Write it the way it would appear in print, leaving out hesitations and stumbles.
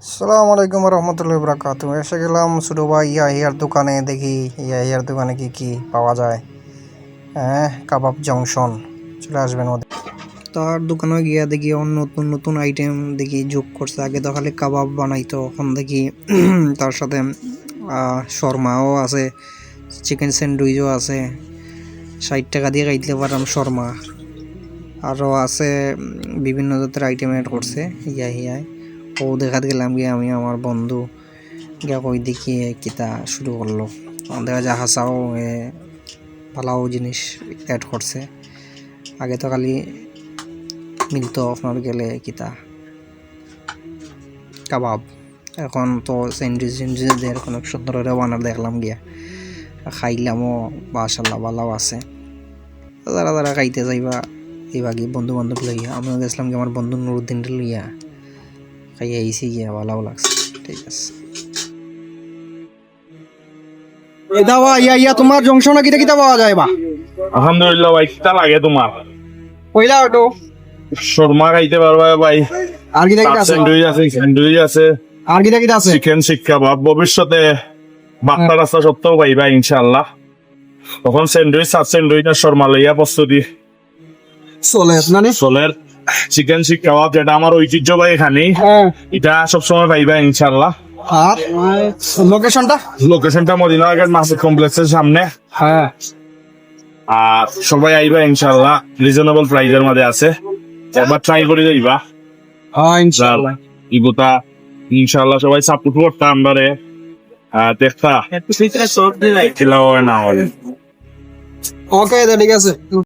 আসসালামু আলাইকুম রহমতুল্লাহি বারাকাতু। এসে গেলাম ছোটো ভাই ইয়াহিয়ার দোকানে, দেখি ইয়াহিয়ার দোকানে কি কি পাওয়া যায়। হ্যাঁ, কাবাব জংশন, চলে আসবেন ওদের। তার দোকানে গিয়া দেখি অন্য নতুন নতুন আইটেম দেখি যোগ করছে। আগে তো খালি কাবাব বানাইতো, এখন দেখি তার সাথে শর্মাও আছে, চিকেন স্যান্ডউইচও আছে। 60 টাকা দিয়ে খাইতে পারলাম শর্মা। আরও আছে বিভিন্ন জাতের আইটেম অ্যাড করছে ইয়াহিয়ায়। ও দেখাতে গেলাম গিয়ে আমি আমার বন্ধু গিয়া কই দেখি কিতা শুরু করলো। দেখা যায় হাসাও ভালো জিনিস অ্যাড করছে। আগে তো খালি মিলতো আপনার গেলে কিতা কাবাব, এখন তো স্যান্ডউইচ স্যান্ডউইচদের অনেক সুন্দর করে বানার দেখলাম গিয়া, খাইলামও মাশাআল্লাহ ভালো আছে। যারা যারা খাইতে যাইবা এইভাগে বন্ধু বান্ধব লইয়া, আমিও গেছিলাম কি আমার বন্ধু নুরুদ্দিনটা লইয়া, খাইয়া আইসি গিয়া ভালো লাগছে। ঠিক আছে, দাওয়া ইয়া তোমার জংশনে কিটা কিটা পাওয়া যায় বা? আলহামদুলিল্লাহ ভাই, কিটা লাগে তোমার? কইলা ওটো শর্মা খাইতে পারবা ভাই, আর কিটা কিটা আছে? স্যান্ডউইচ আছে, আর কিটা কিটা আছে? চিকেন শিক্ষা বা ভবিষ্যতে বাচ্চা রাস্তা সত্ত্বেও পাইবা ইনশাআল্লাহ। তখন স্যান্ডউইচ আর স্যান্ডউইচের শর্মা লইয়া প্রস্তুতি চলে মানে চলের চিকেন শিক্ষা কাবাব, যেটা আমার ঐতিহ্যবাহী খানি, এটা সবসময় পাইবা ইনশাআল্লাহ। আর লোকেশনটা? লোকেশনটা মদিনা মার্কেট মাসিদ কমপ্লেক্সের সামনে। হ্যাঁ, আর সবাই আইবা ইনশাআল্লাহ, রিজনেবল প্রাইসের মধ্যে আছে, একবার ট্রাই করে যাইবা। হ্যাঁ ইনশাআল্লাহ। ইগুতা ইনশাআল্লাহ সবাই সাপোর্ট করতা আমরারে, দেখতা না হয়। ওকে, ঠিক আছে।